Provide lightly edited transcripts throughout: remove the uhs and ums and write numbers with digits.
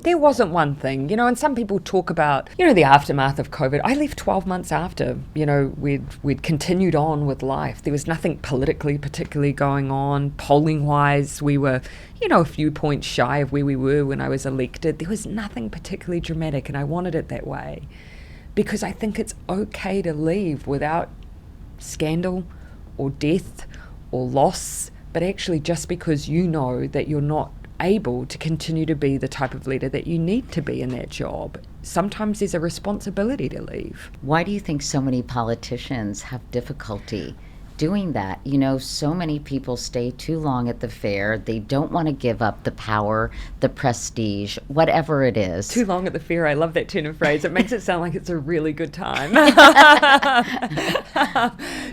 there wasn't one thing, and some people talk about, the aftermath of COVID. I left 12 months after, we'd continued on with life. There was nothing politically particularly going on. Polling wise, we were, a few points shy of where we were when I was elected. There was nothing particularly dramatic, and I wanted it that way because I think it's okay to leave without scandal or death or loss, but actually just because you know that you're not able to continue to be the type of leader that you need to be in that job. Sometimes there's a responsibility to leave. Why do you think so many politicians have difficulty doing that? So many people stay too long at the fair. They don't want to give up the power, the prestige, whatever it is. Too long at the fair. I love that turn of phrase. It makes it sound like it's a really good time.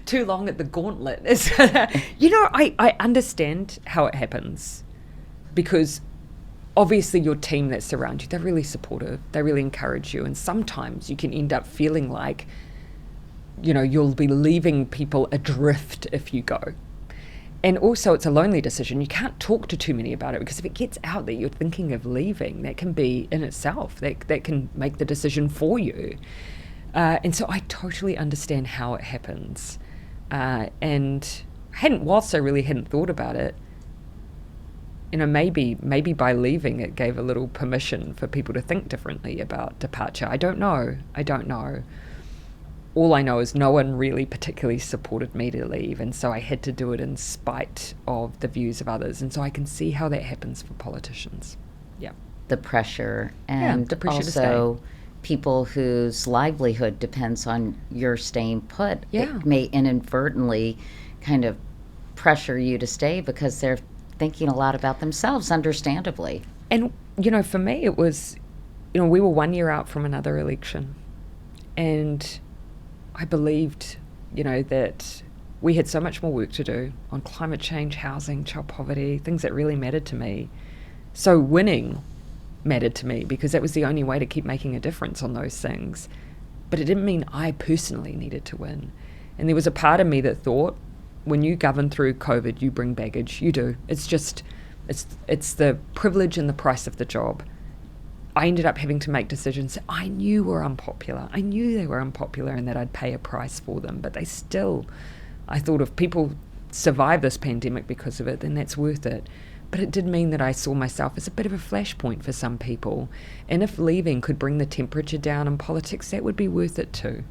Too long at the gauntlet. I understand how it happens. Because obviously your team that surrounds you, they're really supportive, they really encourage you, and sometimes you can end up feeling like, you'll be leaving people adrift if you go. And also it's a lonely decision. You can't talk to too many about it, because if it gets out that you're thinking of leaving, that can be in itself, that can make the decision for you. And so I totally understand how it happens. And whilst I really hadn't thought about it, maybe by leaving it gave a little permission for people to think differently about departure. I don't know. All I know is no one really particularly supported me to leave, and so I had to do it in spite of the views of others. And so I can see how that happens for politicians. Yeah. The pressure, and the pressure also people whose livelihood depends on your staying put. Yeah. It may inadvertently kind of pressure you to stay because they're thinking a lot about themselves, understandably. And, for me, it was, we were 1 year out from another election. And I believed, that we had so much more work to do on climate change, housing, child poverty, things that really mattered to me. So winning mattered to me because that was the only way to keep making a difference on those things. But it didn't mean I personally needed to win. And there was a part of me that thought, when you govern through COVID, you bring baggage. You do. It's the privilege and the price of the job. I ended up having to make decisions that I knew were unpopular. I knew they were unpopular and that I'd pay a price for them. But I thought if people survive this pandemic because of it, then that's worth it. But it did mean that I saw myself as a bit of a flashpoint for some people. And if leaving could bring the temperature down in politics, that would be worth it too.